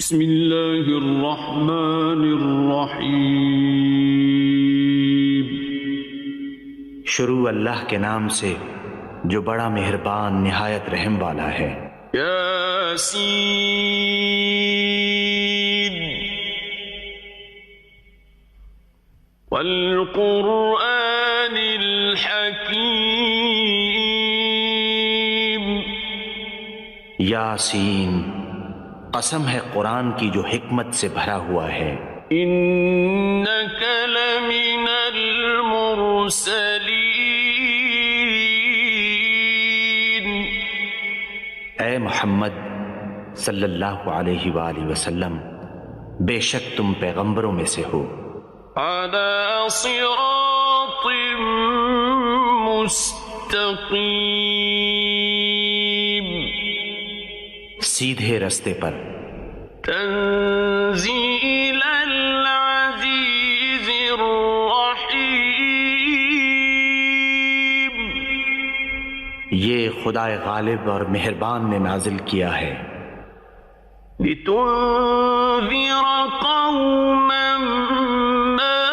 بسم اللہ الرحمن الرحیم۔ شروع اللہ کے نام سے جو بڑا مہربان نہایت رحم والا ہے۔ یاسین والقرآن الحکیم۔ یاسین، قسم ہے قرآن کی جو حکمت سے بھرا ہوا ہے۔ انک لمن المرسلین۔ اے محمد صلی اللہ علیہ وآلہ وسلم، بے شک تم پیغمبروں میں سے ہو۔ علی صراط مستقیم۔ سیدھے رستے پر۔ تنزیل العزیز الرحیم۔ یہ خدائے غالب اور مہربان نے نازل کیا ہے۔ لتنذر قوما ما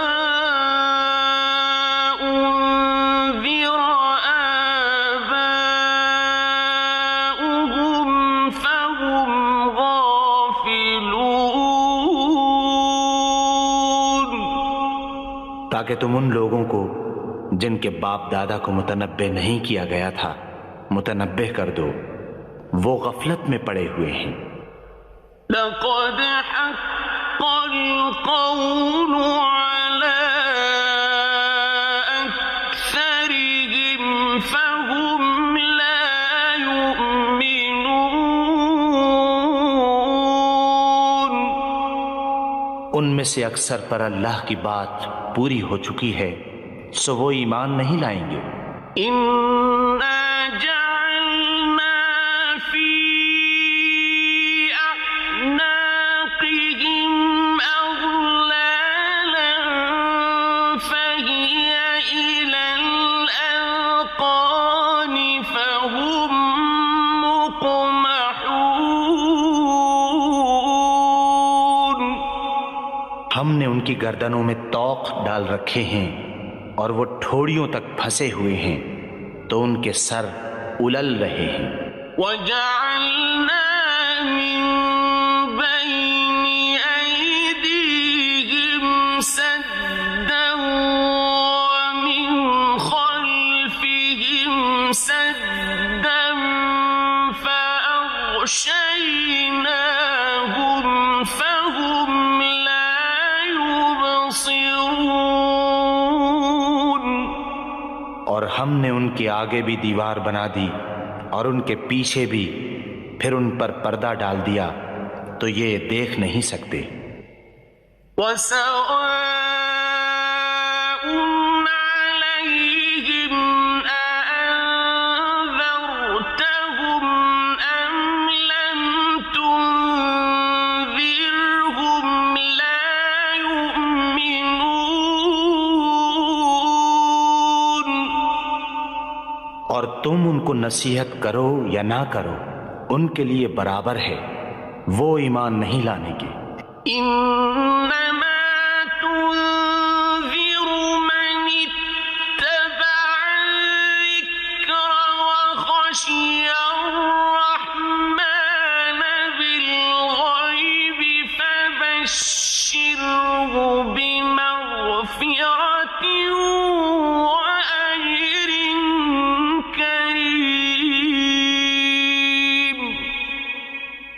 انذر آباؤهم فهم غافلون۔ تاکہ تم ان لوگوں کو جن کے باپ دادا کو متنبہ نہیں کیا گیا تھا متنبہ کر دو، وہ غفلت میں پڑے ہوئے ہیں۔ لقد حق القول على أكثرهم فهم لا يؤمنون۔ ان میں سے اکثر پر اللہ کی بات پوری ہو چکی ہے، سو وہ ایمان نہیں لائیں گے۔ إنا جعلنا في أعناقهم أغلالا فهي إلى الأذقان فهم مقمحون۔ ہم نے ان کی گردنوں میں طوق ڈال رکھے ہیں اور وہ ٹھوڑیوں تک پھنسے ہوئے ہیں، تو ان کے سر الل رہے ہیں۔ وَجَعَلْنَا مِن بَيْنِ أَيْدِيهِمْ سَدًّا وَمِن خَلْفِهِمْ سَدًّا فَأَغْشَيْنَاهُمْ فَهُمْ لَا يُبْصِرُونَ۔ اور ہم نے ان کے آگے بھی دیوار بنا دی اور ان کے پیچھے بھی، پھر ان پر پردہ ڈال دیا تو یہ دیکھ نہیں سکتے۔ وَسَوَاءٌ عَلَيْهِمْ أَأَنذَرْتَهُمْ أَمْ لَمْ تُنذِرْهُمْ لَا يُؤْمِنُونَ۔ اور تم ان کو نصیحت کرو یا نہ کرو، ان کے لیے برابر ہے، وہ ایمان نہیں لانے گے۔ إنما تنذر من اتبع الذكر وخشي الرحمن بالغيب فبشره بمغفرة وأجر كريم۔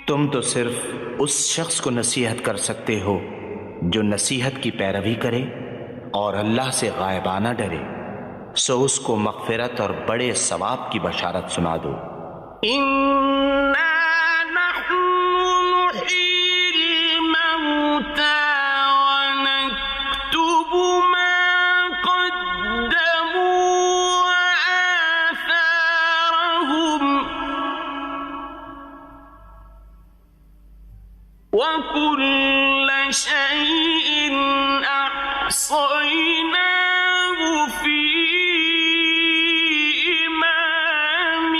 تم تو صرف اس شخص کو نصیحت کر سکتے ہو جو نصیحت کی پیروی کرے اور اللہ سے غائبانہ ڈرے، سو اس کو مغفرت اور بڑے ثواب کی بشارت سنا دو۔ إنا نحن نحيي الموتى ونكتب ما قدموا وآثارهم وكل شيء أحصيناه في إمام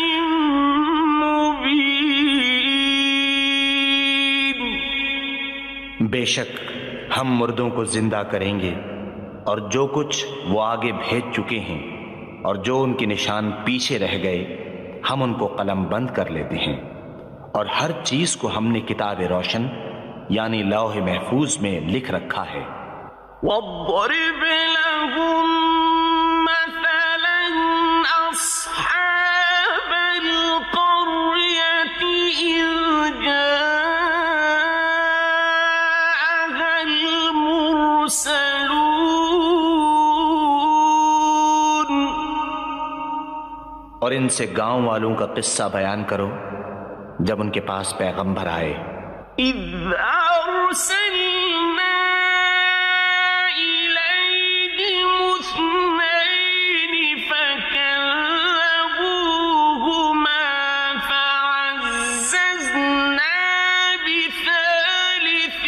مبين۔ بے شک ہم مردوں کو زندہ کریں گے، اور جو کچھ وہ آگے بھیج چکے ہیں اور جو ان کے نشان پیچھے رہ گئے ہم ان کو قلم بند کر لیتے ہیں، اور ہر چیز کو ہم نے کتاب روشن یعنی لوح محفوظ میں لکھ رکھا ہے۔ وَاضْرِبْ لَهُم مَّثَلًا أَصْحَابَ الْقَرْيَةِ إِذْ جَاءَهَا الْمُرْسَلُونَ، اور ان سے گاؤں والوں کا قصہ بیان کرو جب ان کے پاس پیغمبر آئے۔ إِذْ أَرْسَلْنَا إِلَيْهِمُ اثْنَيْنِ فَكَذَّبُوهُمَا فَعَزَّزْنَا بِثَالِثٍ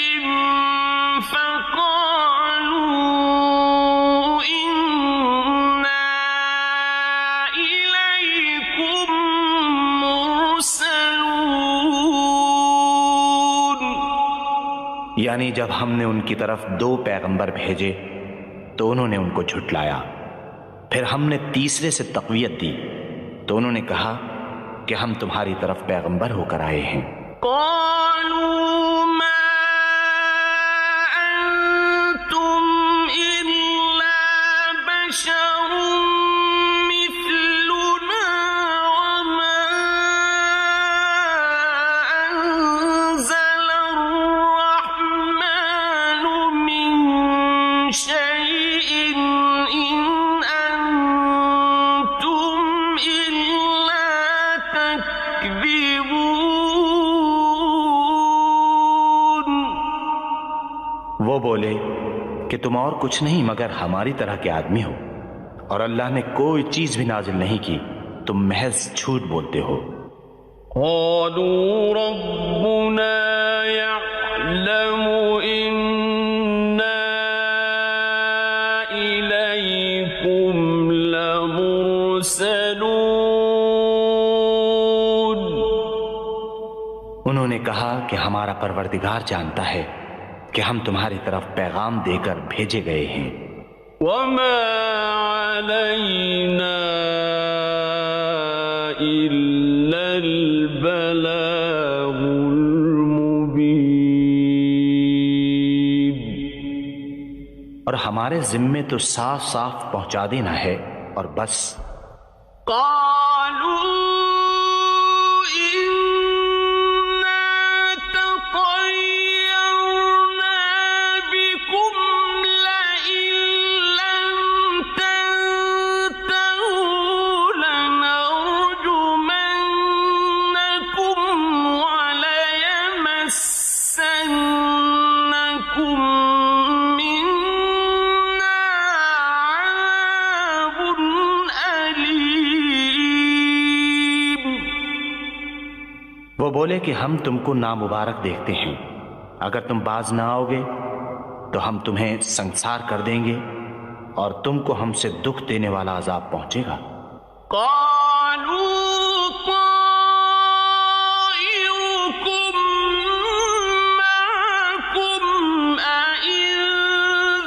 فَقَالُوا إِنَّا إِلَيْكُمْ مُرْسَلُونَ، یعنی جب ہم نے ان کی طرف 2 پیغمبر بھیجے تو انہوں نے ان کو جھٹلایا، پھر ہم نے تیسرے سے تقویت دی تو انہوں نے کہا کہ ہم تمہاری طرف پیغمبر ہو کر آئے ہیں۔ قالوا ما أنتم إلا بشر مثلنا وما أنزل الرحمن من شيء إن أنتم إلا تكذبون۔ وہ بولے کہ تم اور کچھ نہیں مگر ہماری طرح کے آدمی ہو، اور اللہ نے کوئی چیز بھی نازل نہیں کی، تم محض جھوٹ بولتے ہو۔ قالوا ربنا يعلم إنا إليكم لمرسلون، انہوں نے کہا کہ ہمارا پروردگار جانتا ہے کہ ہم تمہاری طرف پیغام دے کر بھیجے گئے ہیں۔ وما علينا إلا البلاغ المبين، اور ہمارے ذمے تو صاف صاف پہنچا دینا ہے اور بس۔ قالوا إنا تطيرنا بكم لئن لم تنتهوا لنرجمنكم وليمسنكم منا عذاب أليم۔ وہ بولے کہ ہم تم کو نامبارک دیکھتے ہیں، اگر تم باز نہ آؤ گے تو ہم تمہیں سنسار کر دیں گے اور تم کو ہم سے دکھ دینے والا عذاب پہنچے گا۔ قالوا طائركم معكم أئن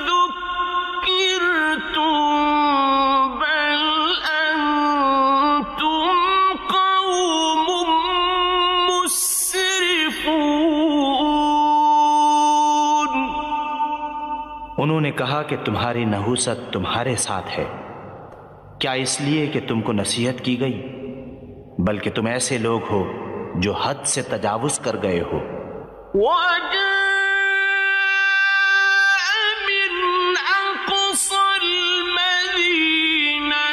ذكرتم بل أنتم قوم مسرفون۔ انہوں نے کہا کہ تمہاری نحوست تمہارے ساتھ ہے، کیا اس لیے کہ تم کو نصیحت کی گئی؟ بلکہ تم ایسے لوگ ہو جو حد سے تجاوز کر گئے ہو۔ وجاء من أقصى المدينة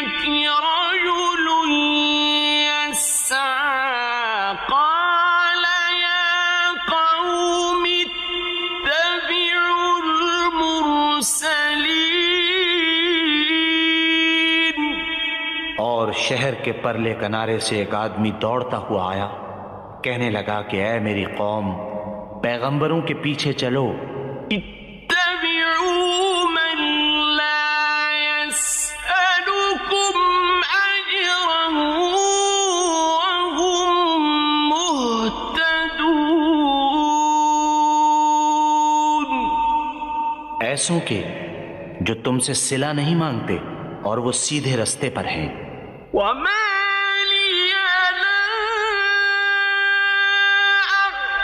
رجل يسعى قال يا قوم اتبعوا المرسلين۔ اور شہر کے پرلے کنارے سے ایک آدمی دوڑتا ہوا آیا، کہنے لگا کہ اے میری قوم، پیغمبروں کے پیچھے چلو۔ اتبعوا من لا يسألكم أجرا وهم مهتدون۔ ایسوں کے جو تم سے صلہ نہیں مانگتے اور وہ سیدھے رستے پر ہیں۔ وما لي لا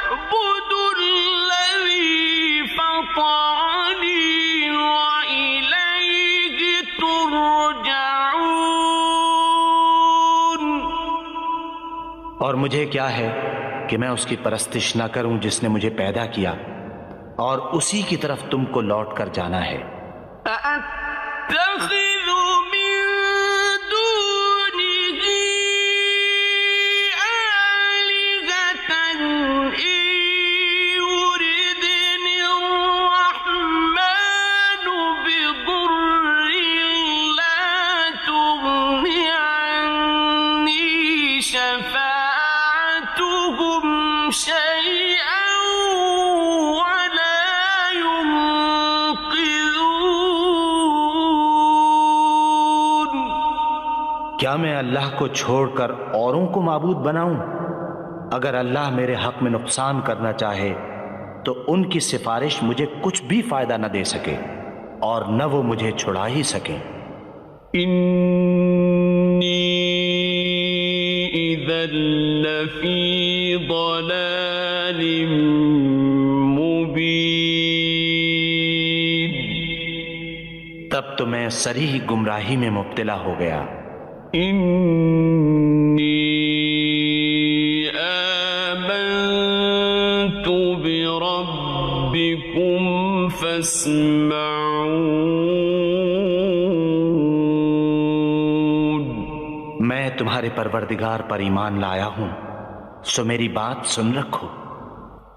أعبد الذي فطرني وإليه ترجعون۔ اور مجھے کیا ہے کہ میں اس کی پرستش نہ کروں جس نے مجھے پیدا کیا اور اسی کی طرف تم کو لوٹ کر جانا ہے۔ أَأَتَّخِذُ مِن دُونِهِ آلِهَةً إِن يُرِدْنِ الرَّحْمَنُ بِضُرٍّ لَّا تُغْنِ عَنِّي شَفَاعَتُهُمْ شَيْئًا وَلَا يُنقِذُونَ۔ کیا میں اللہ کو چھوڑ کر اوروں کو معبود بناؤں؟ اگر اللہ میرے حق میں نقصان کرنا چاہے تو ان کی سفارش مجھے کچھ بھی فائدہ نہ دے سکے اور نہ وہ مجھے چھڑا ہی سکیں۔ إِنِّي إِذًا لَّفِي ضَلَالٍ مُّبِينٍ۔ تب تو میں صریح گمراہی میں مبتلا ہو گیا۔ إِنِّي آمنتُ بِرَبِّكُمْ فَاسْمَعُونِ۔ میں تمہارے پروردگار پر ایمان لایا ہوں، سو میری بات سن رکھو۔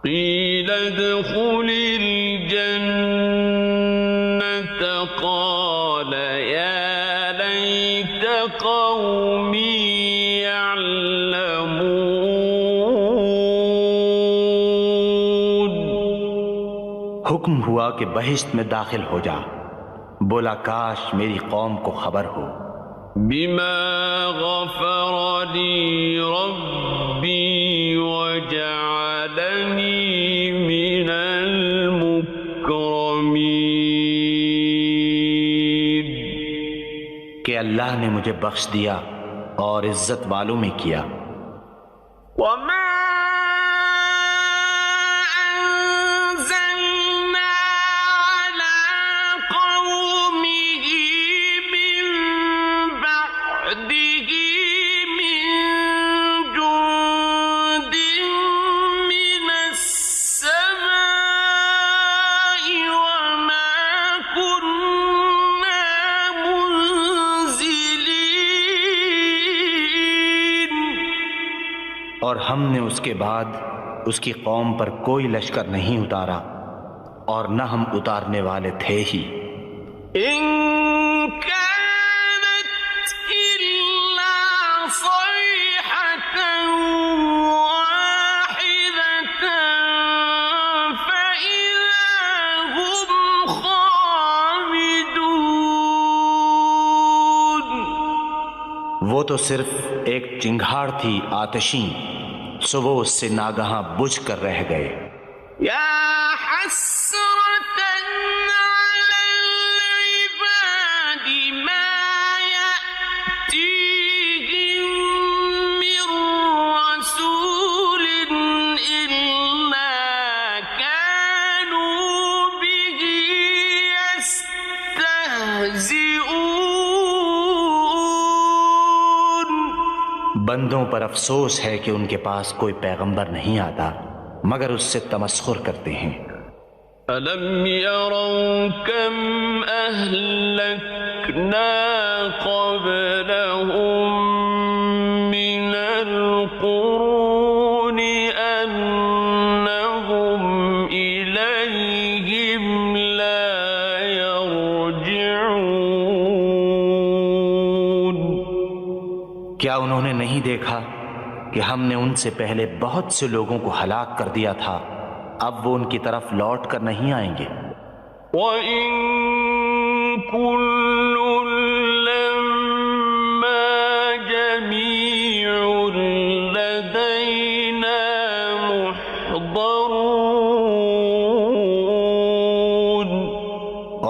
قِيلَ ادْخُلِ الْجَنَّةَ قَالَ يَا لَيْتَ قَوْمِي يَعْلَمُونَ۔ حکم ہوا کہ بہشت میں داخل ہو جا، بولا کاش میری قوم کو خبر ہو۔ بما غفر لي ربي وجعلني من المكرمين۔ کہ اللہ نے مجھے بخش دیا اور عزت والوں میں کیا۔ وما أنزلنا على قومه من بعده من جند من السماء وما كنا منزلين۔ اور ہم نے اس کے بعد اس کی قوم پر کوئی لشکر نہیں اتارا اور نہ ہم اتارنے والے تھے ہی۔ إن كانت إلا صيحة واحدة فإذا هم خامدون۔ وہ تو صرف ایک چنگھاڑ تھی آتشیں، سو وہ اس سے ناگہاں بجھ کر رہ گئے۔ يا حسرة على العباد ما يأتيهم من رسول إلا كانوا به يستهزئون۔ بندوں پر افسوس ہے کہ ان کے پاس کوئی پیغمبر نہیں آتا مگر اس سے تمسخر کرتے ہیں۔ أَلَمْ يَرَوْا كَمْ أَهْلَكْنَا قَبْلَهُمْ مِنَ الْقُرُونِ أَنَّهُمْ إِلَيْهِمْ لَا يَرْجِعُونَ۔ کیا انہوں نے نہیں دیکھا کہ ہم نے ان سے پہلے بہت سے لوگوں کو ہلاک کر دیا تھا، اب وہ ان کی طرف لوٹ کر نہیں آئیں گے۔ وَإِن كُلٌّ لَّمَّا جَمِيعٌ لَّدَيْنَا مُحْضَرُونَ۔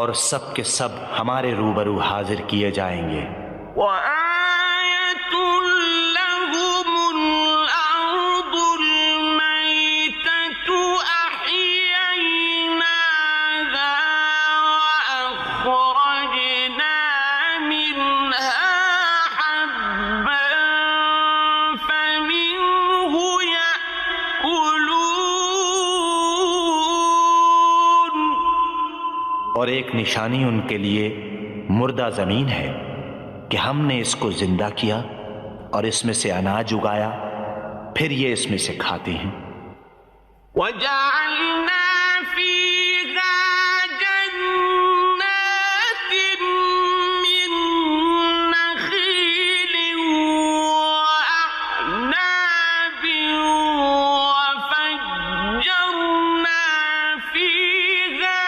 اور سب کے سب ہمارے روبرو حاضر کیے جائیں گے۔ وآية لهم الأرض الميتة أحييناها وأخرجنا منها حبا فمنه يأكلون۔ اور ایک نشانی ان کے لیے مردہ زمین ہے کہ ہم نے اس کو زندہ کیا اور اس میں سے اناج اگایا، پھر یہ اس میں سے کھاتے ہیں۔ وَجَعَلْنَا فِيهَا جَنَّاتٍ مِّن نَّخِيلٍ وَأَعْنَابٍ وَفَجَّرْنَا فِيهَا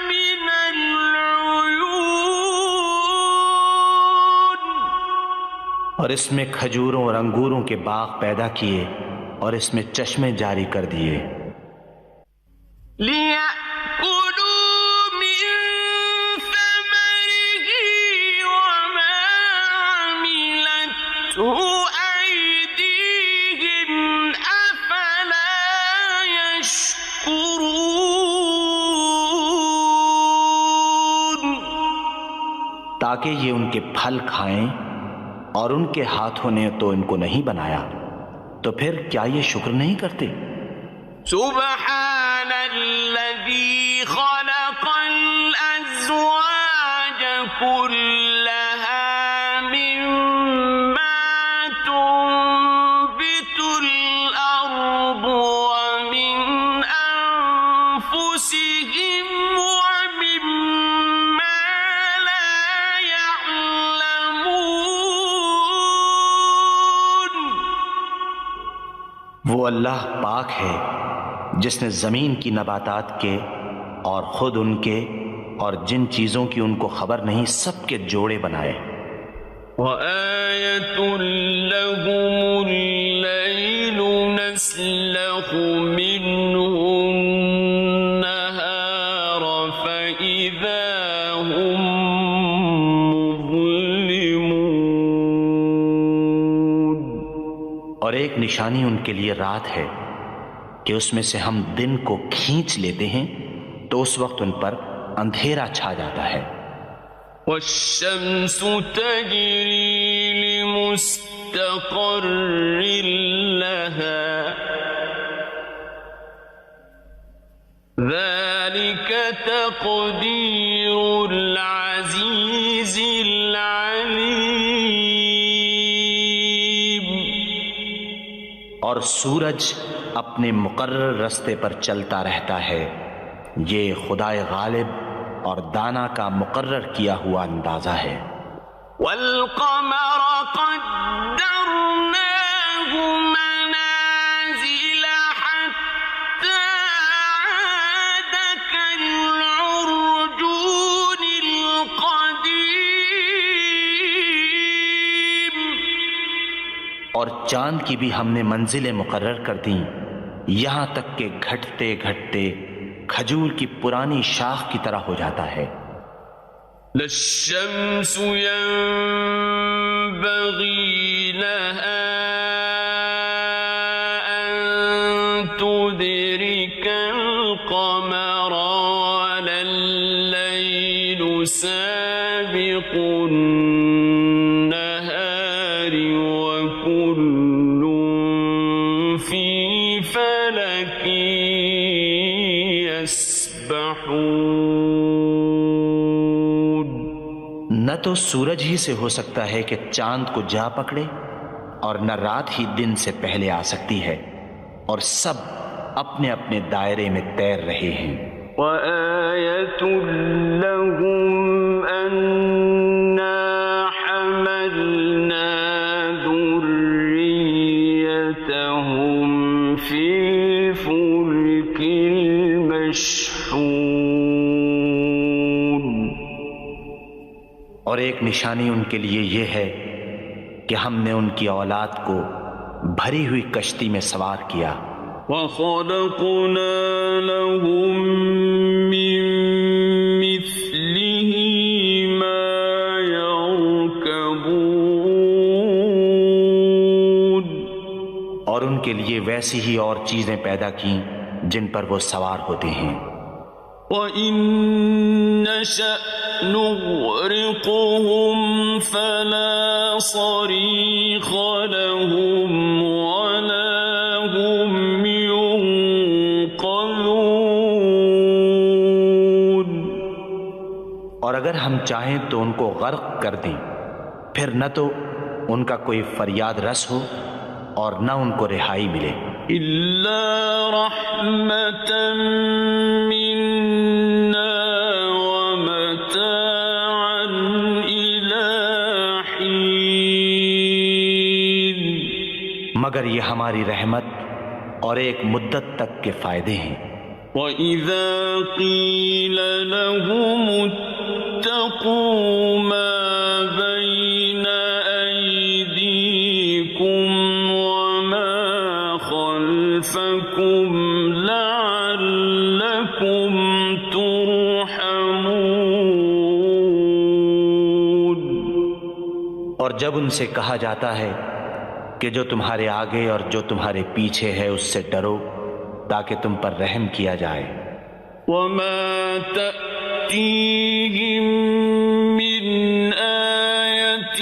مِنَ الْعُيُونِ۔ اور اس میں کھجوروں اور انگوروں کے باغ پیدا کیے اور اس میں چشمے جاری کر دیے، لِيَأْكُلُوا مِن ثَمَرِهِ وَمَا عَمِلَتْهُ أَيْدِيهِمْ أَفَلَا يَشْكُرُونَ۔ تاکہ یہ ان کے پھل کھائیں، اور ان کے ہاتھوں نے تو ان کو نہیں بنایا، تو پھر کیا یہ شکر نہیں کرتے؟ سبحان الذي خلق الأزواج كلها مما تنبت الأرض ومن أنفسهم ومما لا يعلمون۔ وہ اللہ پاک ہے جس نے زمین کی نباتات کے اور خود ان کے اور جن چیزوں کی ان کو خبر نہیں سب کے جوڑے بنائے۔ وآية لهم الليل نسلخ منه النهار فإذا هم مظلمون۔ اور ایک نشانی ان کے لیے رات ہے کہ اس میں سے ہم دن کو کھینچ لیتے ہیں تو اس وقت ان پر اندھیرا چھا جاتا ہے۔ والشمس تجري لمستقر لها ذلك تقدير العزيز العليم۔ اور سورج اپنے مقرر رستے پر چلتا رہتا ہے، یہ خدائے غالب اور دانا کا مقرر کیا ہوا اندازہ ہے۔ والقمر قدرناه منازل حتى عاد كالعرجون القديم۔ اور چاند کی بھی ہم نے منزلیں مقرر کر دیں، یہاں تک کہ گھٹتے گھٹتے کھجور کی پرانی شاخ کی طرح ہو جاتا ہے۔ للشمس ينبغي لها أن تدرك القمر ولا الليل سابق النهار وكل في فلك يسبحون۔ نہ تو سورج ہی سے ہو سکتا ہے کہ چاند کو جا پکڑے، اور نہ رات ہی دن سے پہلے آ سکتی ہے، اور سب اپنے اپنے دائرے میں تیر رہے ہیں۔ وآية لهم أنا حملنا ذريتهم في الفلك المشحون۔ اور ایک نشانی ان کے لیے یہ ہے کہ ہم نے ان کی اولاد کو بھری ہوئی کشتی میں سوار کیا۔ وَخَلَقْنَا لَهُم مِّن مِّثْلِهِ ویسی ہی اور چیزیں پیدا کیں جن پر وہ سوار ہوتے ہیں۔ وَإِن نَّشَأْ نُغْرِقْهُمْ فَلَا صَرِيخَ لَهُمْ وَلَا هُمْ يُنقَذُونَ۔ اور اگر ہم چاہیں تو ان کو غرق کر دیں، پھر نہ تو ان کا کوئی فریاد رس ہو اور نہ ان کو رہائی ملے، إِلَّا رَحْمَةً مِّنَّا وَمَتَاعًا إِلَىٰ حِينٍ۔ مگر یہ ہماری رحمت اور ایک مدت تک کے فائدے ہیں۔ وَإِذَا قِيلَ لَهُمُ اتَّقُوا مَا بَيْنَ أَيْدِيكُمْ وَمَا خَلْفَكُمْ لَعَلَّكُمْ تُرْحَمُونَ۔ اور جب ان سے کہا جاتا ہے کہ جو تمہارے آگے اور جو تمہارے پیچھے ہے اس سے ڈرو تاکہ تم پر رحم کیا جائے۔ وَمَا تَأْتِيهِم مِّنْ آيَةٍ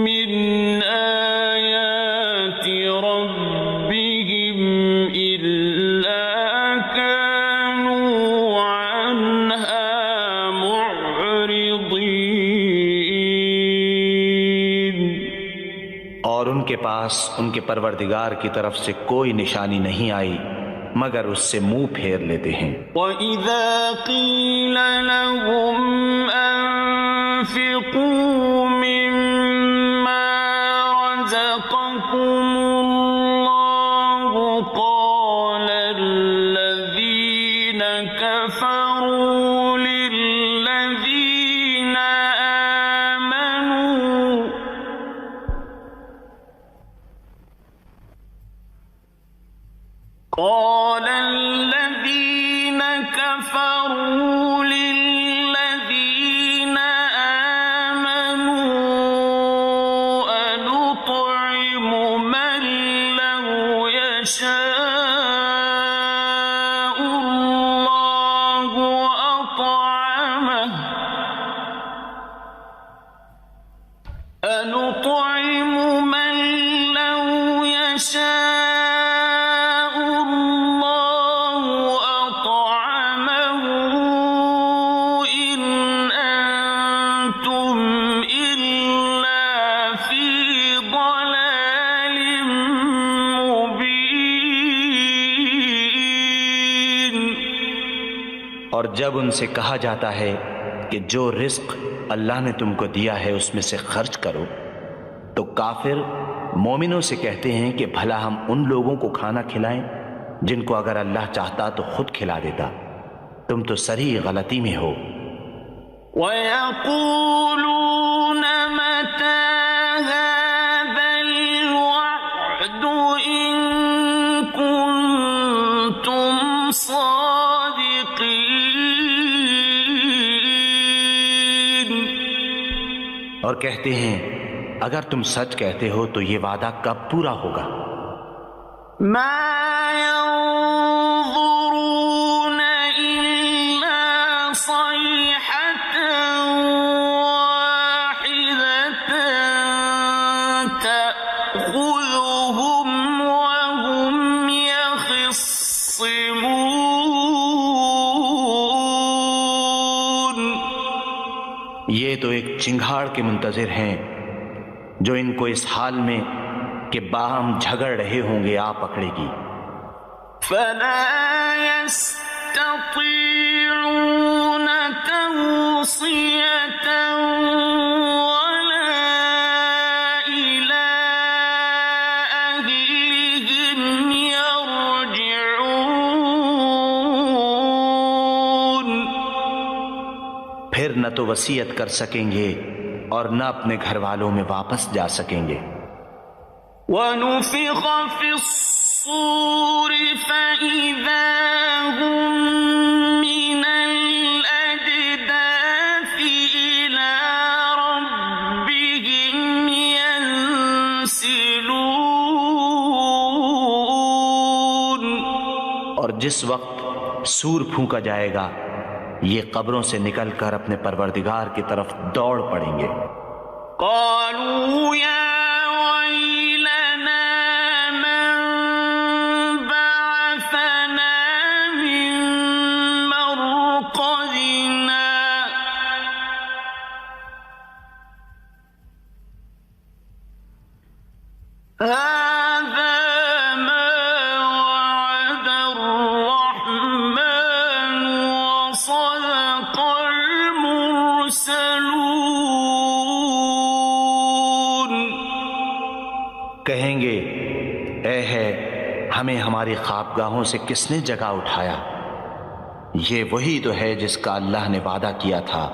مِّنْ آيَاتِ رَبِّهِمْ إِلَّا كَانُوا عَنْهَا مُعْرِضِينَ۔ اور ان کے پاس ان کے پروردگار کی طرف سے کوئی نشانی نہیں آئی مگر اس سے منہ پھیر لیتے ہیں۔ وَإِذَا قِيلَ لَهُمْ أَنفِقُوا مِمَّا رَزَقَكُمُ اللَّهُ قَالَ الَّذِينَ كَفَرُوا لِلَّذِينَ آمَنُوا قال الذين كفروا للذين آمنوا أنطعم من لو يشاء الله أطعمه أنطعم من لو يشاء اور جب ان سے کہا جاتا ہے کہ جو رزق اللہ نے تم کو دیا ہے اس میں سے خرچ کرو، تو کافر مومنوں سے کہتے ہیں کہ بھلا ہم ان لوگوں کو کھانا کھلائیں جن کو اگر اللہ چاہتا تو خود کھلا دیتا، تم تو سری غلطی میں ہو۔ وَيَقُولُونَ مَتَىٰ هَٰذَا الْوَعْدُ إِن كُنتُمْ صَادِقِينَ۔ اور کہتے ہیں اگر تم سچ کہتے ہو تو یہ وعدہ کب پورا ہوگا؟ مَا يَنظُرُونَ إِلَّا صَيْحَةً وَاحِدَةً تَأْخُذُهُمْ وَهُمْ يَخِصِّمُونَ۔ یہ تو ایک چنگھاڑ کے منتظر ہیں جو ان کو اس حال میں کہ باہم جھگڑ رہے ہوں گے آ پکڑے گی۔ فَلَا يَسْتَطِيعُونَ تَوْصِيَةً وَلَا إِلَىٰ أَهْلِهِمْ يَرْجِعُونَ۔ پھر نہ تو وصیت کر سکیں گے اور نہ اپنے گھر والوں میں واپس جا سکیں گے۔ وَنُفِخَ فِي الصُّورِ فَإِذَا هُم مِّنَ الْأَجْدَاثِ إِلَىٰ رَبِّهِمْ يَنسِلُونَ۔ جس وقت سور پھونکا جائے گا یہ قبروں سے نکل کر اپنے پروردگار کی طرف دوڑ پڑیں گے۔ قالوا يا ويلنا من بعثنا من مرقدنا هذا ما وعد الرحمن وصدق المرسلون۔ کہیں گے اے ہے ہمیں ہماری خوابگاہوں سے کس نے جگا اٹھایا؟ یہ وہی تو ہے جس کا اللہ نے وعدہ کیا تھا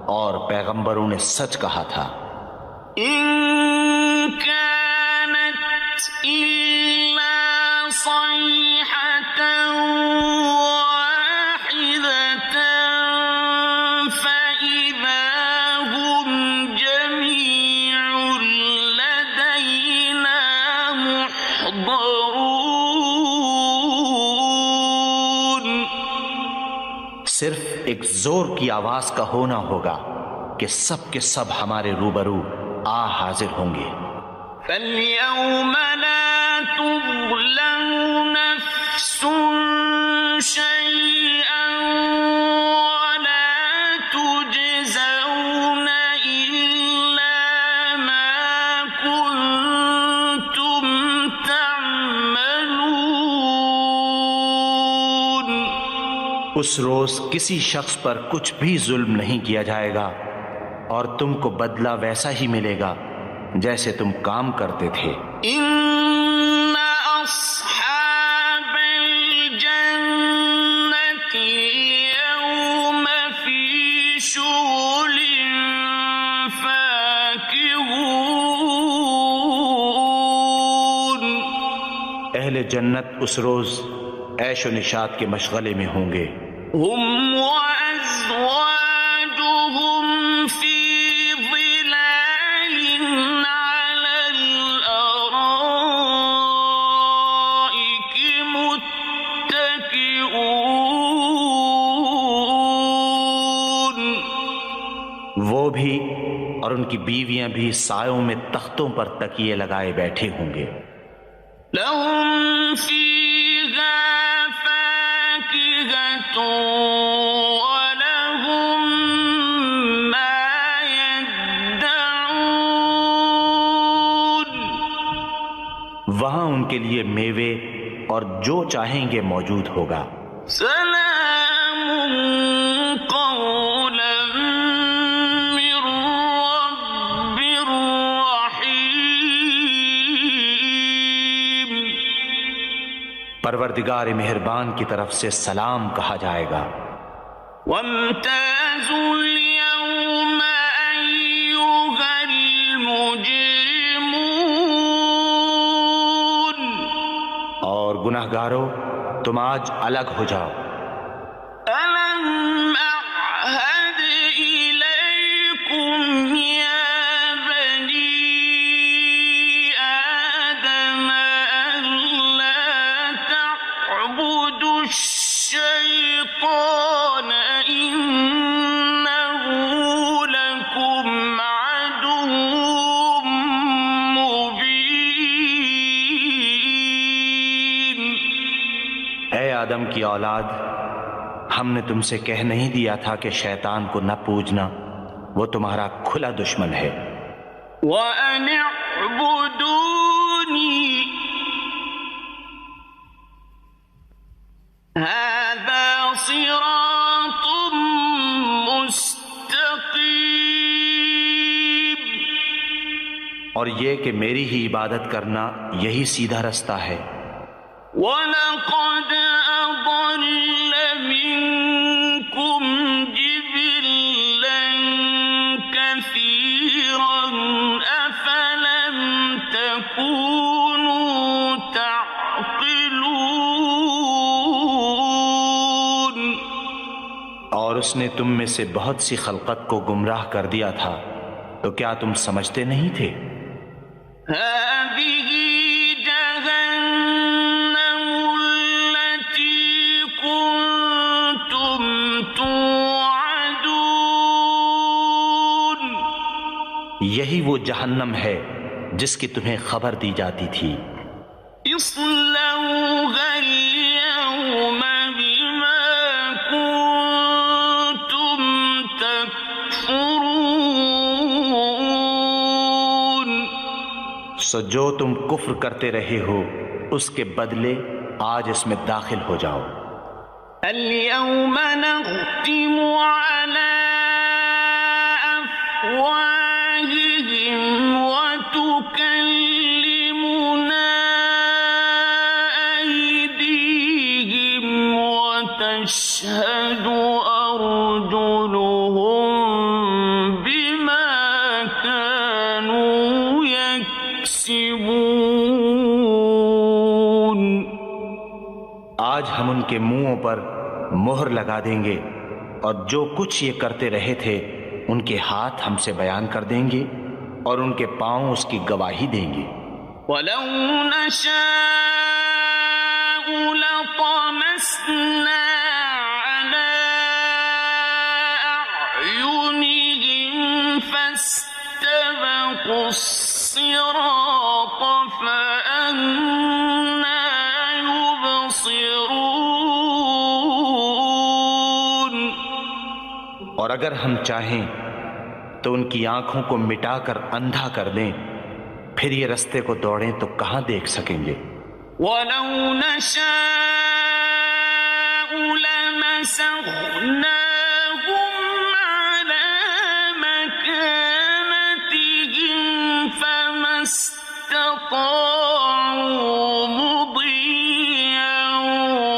اور پیغمبروں نے سچ کہا تھا۔ إن كانت إلا صيحة واحدة فإذا هم جميع لدينا محضرون۔ صرف ایک زور کی آواز کا ہونا ہوگا کہ سب کے سب ہمارے روبرو حاضر ہوں گے۔ فَالْيَوْمَ لَا تُظْلَمُ نَفْسٌ شَيْئًا وَلَا تُجْزَوْنَ إِلَّا مَا كُنتُمْ تَعْمَلُونَ۔ اس روز کسی شخص پر کچھ بھی ظلم نہیں کیا جائے گا اور تم کو بدلہ ویسا ہی ملے گا جیسے تم کام کرتے تھے۔ إِنَّ أَصْحَابَ الْجَنَّةِ الْيَوْمَ فِي شُغُلٍ فَاكِهُونَ۔ اہل جنت اس روز عیش و نشاط کے مشغلے میں ہوں گے۔ هُمْ وَأَزْوَاجُهُمْ فِي ظِلَالٍ عَلَى الْأَرَائِكِ مُتَّكِئُونَ۔ وہ بھی اور ان کی بیویاں بھی سایوں میں تختوں پر تکیے لگائے بیٹھے ہوں گے۔ لَهُمْ فِيهَا فَاكِهَةٌ وَلَهُمْ مَا يَدَّعُونَ۔ وہاں ان کے لیے میوے اور جو چاہیں گے موجود ہوگا۔ سلام قولا من رب رحیم۔ پروردگار مہربان کی طرف سے سلام کہا جائے گا۔ وامتازوا اليوم أيها المجرمون۔ اور گناہگارو تم آج الگ ہو جاؤ۔ ألم أعهد إليكم يا بني آدم ألا تعبدوا الشيطان إنه لكم عدو مبين۔ اے آدم کی اولاد، ہم نے تم سے کہہ نہیں دیا تھا کہ شیطان کو نہ پوجنا، وہ تمہارا کھلا دشمن ہے۔ وَأَنِ اعْبُدُونِي هَذَا صِرَاطٌ مُسْتَقِيمٌ۔ اور یہ کہ میری ہی عبادت کرنا یہی سیدھا رستہ ہے۔ وَلَقَدْ أَضَلَّ مِنكُمْ جِبِلًّا كَثِيرًا أَفَلَمْ تَكُونُوا تَعْقِلُونَ۔ اور اس نے تم میں سے بہت سی خلقت کو گمراہ کر دیا تھا، تو کیا تم سمجھتے نہیں تھے؟ هذه جهنم التي یہی وہ جہنم ہے جس کی تمہیں خبر دی جاتی تھی۔ اصلوها اليوم بما كنتم تكفرون، سو جو تم کفر کرتے رہے ہو اس کے بدلے آج اس میں داخل ہو جاؤ۔ اليوم نختم على أفواههم وتكلمنا أيديهم وتشهد أرجلهم بما كانوا يكسبون۔ آج ہم ان کے منہوں پر مہر لگا دیں گے اور جو کچھ یہ کرتے رہے تھے ان کے ہاتھ ہم سے بیان کر دیں گے اور ان کے پاؤں اس کی گواہی دیں گے۔ وَلَوْ نَشَاءُ لَطَمَسْنَا عَلَىٰ أَعْيُنِهِمْ فَاسْتَبَقُوا الصِّرَاطَ فَأَنَّىٰ يُبْصِرُونَ۔ اور اگر ہم چاہیں تو ان کی آنکھوں کو مٹا کر اندھا کر دیں، پھر یہ رستے کو دوڑیں تو کہاں دیکھ سکیں گے۔ وَلَوْ نَشَاءُ لَمَسَخْنَاهُمْ عَلَىٰ مَكَانَتِهِمْ فَمَا اسْتَطَاعُوا مُضِيًّا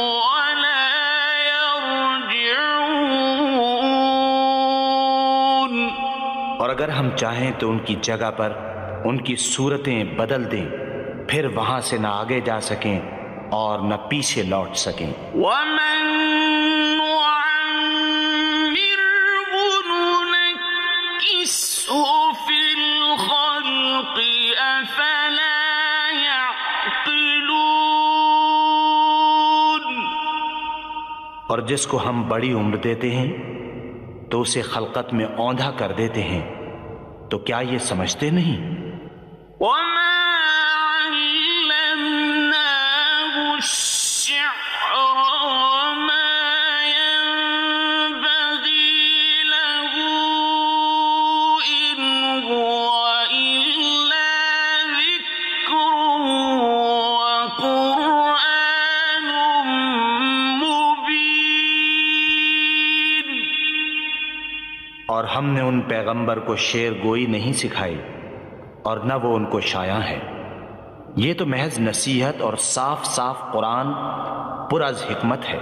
وَلَا يَرْجِعُونَ۔ اور اگر ہم چاہیں تو ان کی جگہ پر ان کی صورتیں بدل دیں، پھر وہاں سے نہ آگے جا سکیں اور نہ پیچھے لوٹ سکیں۔ وَمَن نُّعَمِّرْهُ نُنَكِّسْهُ فِي الْخَلْقِ أَفَلَا يَعْقِلُونَ۔ اور جس کو ہم بڑی عمر دیتے ہیں تو اسے خلقت میں اوندھا کر دیتے ہیں، تو کیا یہ سمجھتے نہیں؟ وَمَا عَلَّمْنَاهُ الشِّعْرَ وَمَا يَنبَغِي لَهُ إِنْ هُوَ إِلَّا ذِكْرٌ وَقُرْآنٌ مُّبِينٌ۔ اور ہم نے ان پیغمبر کو شعر گوئی نہیں سکھائی اور نہ وہ ان کو شایع ہے، یہ تو محض نصیحت اور صاف صاف قرآن پر از حکمت ہے۔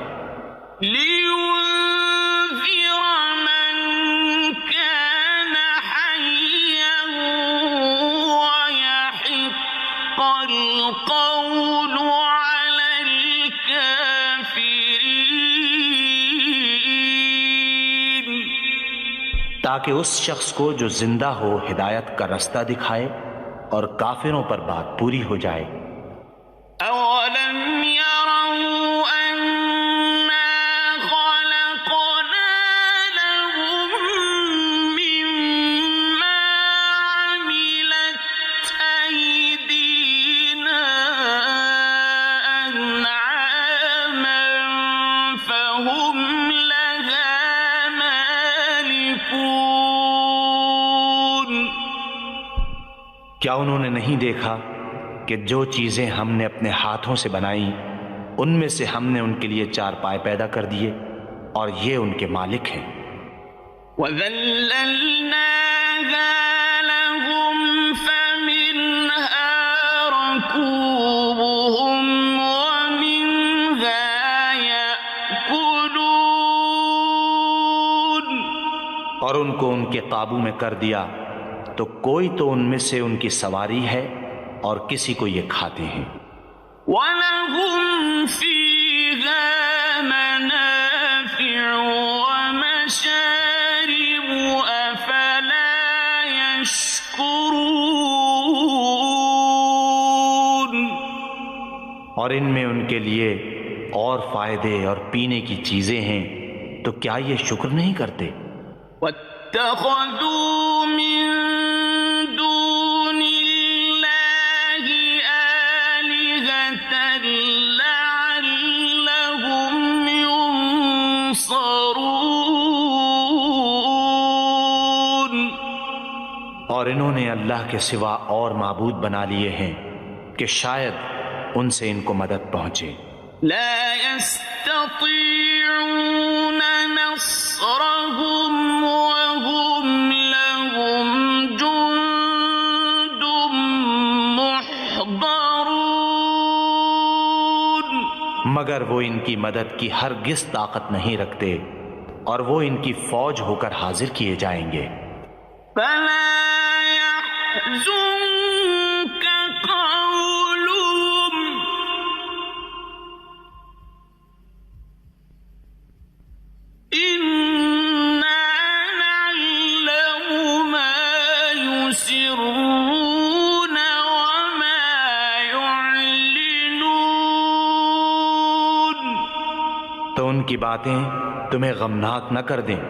لِيُنذِرَ مَن كَانَ حَيًّا وَيَحِقَّ الْقَوْلُ عَلَى الْكَافِرِينَ۔ تاکہ اس شخص کو جو زندہ ہو ہدایت کا رستہ دکھائے اور کافروں پر بات پوری ہو جائے۔ أَوَلَمْ يَرَوْا أَنَّا خَلَقْنَا لَهُم مِّمَّا عَمِلَتْ أَيْدِينَا أَنْعَامًا فَهُمْ لَهَا مَالِكُونَ۔ کیا انہوں نے نہیں دیکھا کہ جو چیزیں ہم نے اپنے ہاتھوں سے بنائیں ان میں سے ہم نے ان کے لیے چارپائے پیدا کر دیے اور یہ ان کے مالک ہیں۔ وَذَلَّلْنَاهَا لَهُمْ فَمِنْهَا رَكُوبُهُمْ وَمِنْهَا يَأْكُلُونَ۔ اور ان کو ان کے قابو میں کر دیا تو کوئی تو ان میں سے ان کی سواری ہے اور کسی کو یہ کھاتے ہیں۔ وَلَهُمْ فِيهَا مَنَافِعُ وَمَشَارِبُ أَفَلَا يَشْكُرُونَ۔ اور ان میں ان کے لیے اور فائدے اور پینے کی چیزیں ہیں، تو کیا یہ شکر نہیں کرتے؟ وَاتَّخَذُوا مِن اور انہوں نے اللہ کے سوا اور معبود بنا لیے ہیں کہ شاید ان سے ان کو مدد پہنچے۔ لا يستطيعون نصرهم وهم لهم جند محضرون، مگر وہ ان کی مدد کی ہرگز طاقت نہیں رکھتے اور وہ ان کی فوج ہو کر حاضر کیے جائیں گے۔ فلا يحزنك قولهم إنا نعلم ما يسرون وما يعلنون، تو ان کی باتیں تمہیں غمناک نہ کر دیں،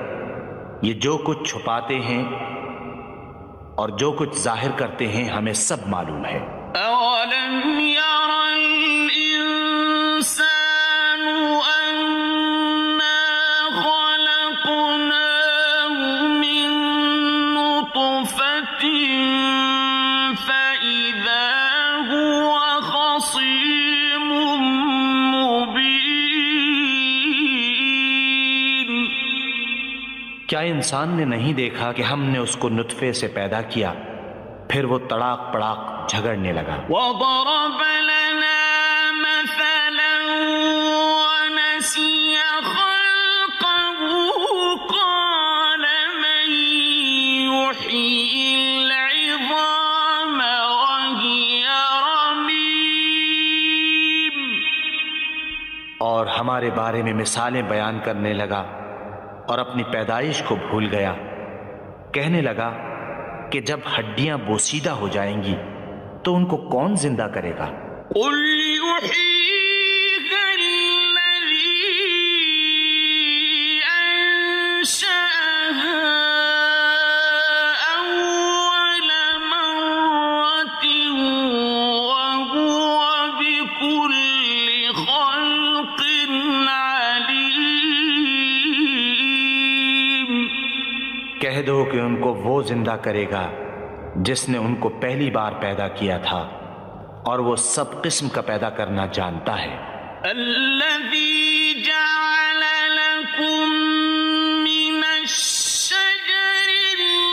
یہ جو کچھ چھپاتے ہیں اور جو کچھ ظاہر کرتے ہیں ہمیں سب معلوم ہے۔ أولم ير الإنسان أنا خلقناه من نطفة فإذا هو خصيم مبين، کیا انسان نے نہیں دیکھا کہ ہم نے اس کو نطفے سے پیدا کیا، پھر وہ تڑاک پڑاک جھگڑنے لگا۔ وضرب لنا مثلا ونسي خلقه قال من يحيي العظام وهي رميم، اور ہمارے بارے میں مثالیں بیان کرنے لگا اور اپنی پیدائش کو بھول گیا، کہنے لگا کہ جب ہڈیاں بوسیدہ ہو جائیں گی تو ان کو کون زندہ کرے گا؟ قل يحييها الذي أنشأها أول مرة وهو بكل خلق عليم، کہہ دو کہ ان کو وہ زندہ کرے گا جس نے ان کو پہلی بار پیدا کیا تھا اور وہ سب قسم کا پیدا کرنا جانتا ہے۔ الذي جعل لكم من الشجر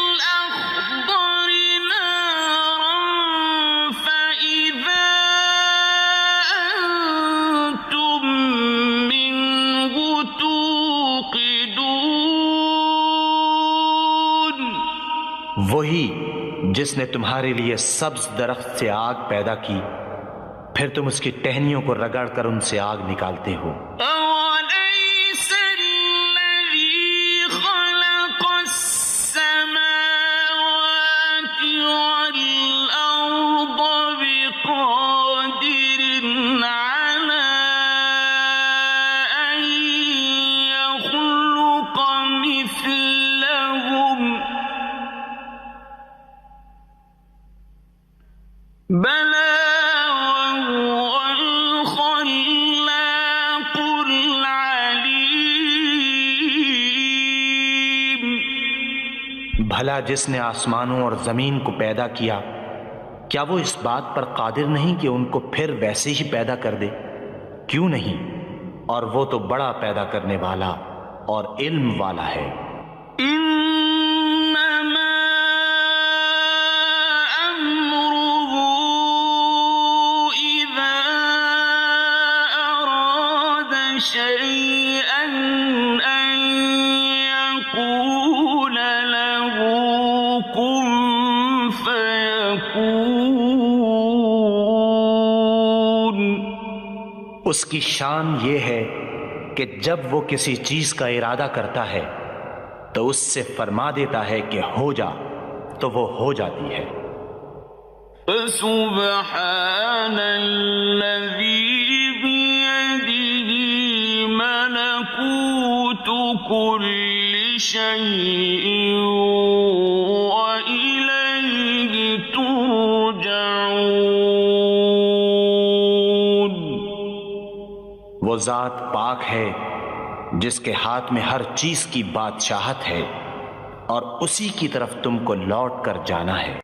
الأخضر نارا فإذا أنتم منه توقدون، وہی جس نے تمہارے لیے سبز درخت سے آگ پیدا کی، پھر تم اس کی ٹہنیوں کو رگڑ کر ان سے آگ نکالتے ہو۔ أوليس الذي خلق السماوات والأرض بقادر على أن يخلق مثلهم بلى وهو الخلاق العليم، بھلا جس نے آسمانوں اور زمین کو پیدا کیا، کیا وہ اس بات پر قادر نہیں کہ ان کو پھر ویسے ہی پیدا کر دے؟ کیوں نہیں؟ اور وہ تو بڑا پیدا کرنے والا اور علم والا ہے۔ إنما أمره إذا أراد شيئا أن يقول له كن فيكون، اس کی شان یہ ہے کہ جب وہ کسی چیز کا ارادہ کرتا ہے تو اس سے فرما دیتا ہے کہ ہو جا، تو وہ ہو جاتی ہے۔ فسبحان الذي بيده ملكوت كل شيء وإليه ترجعون، وہ ذات پاک ہے جس کے ہاتھ میں ہر چیز کی بادشاہت ہے اور اسی کی طرف تم کو لوٹ کر جانا ہے۔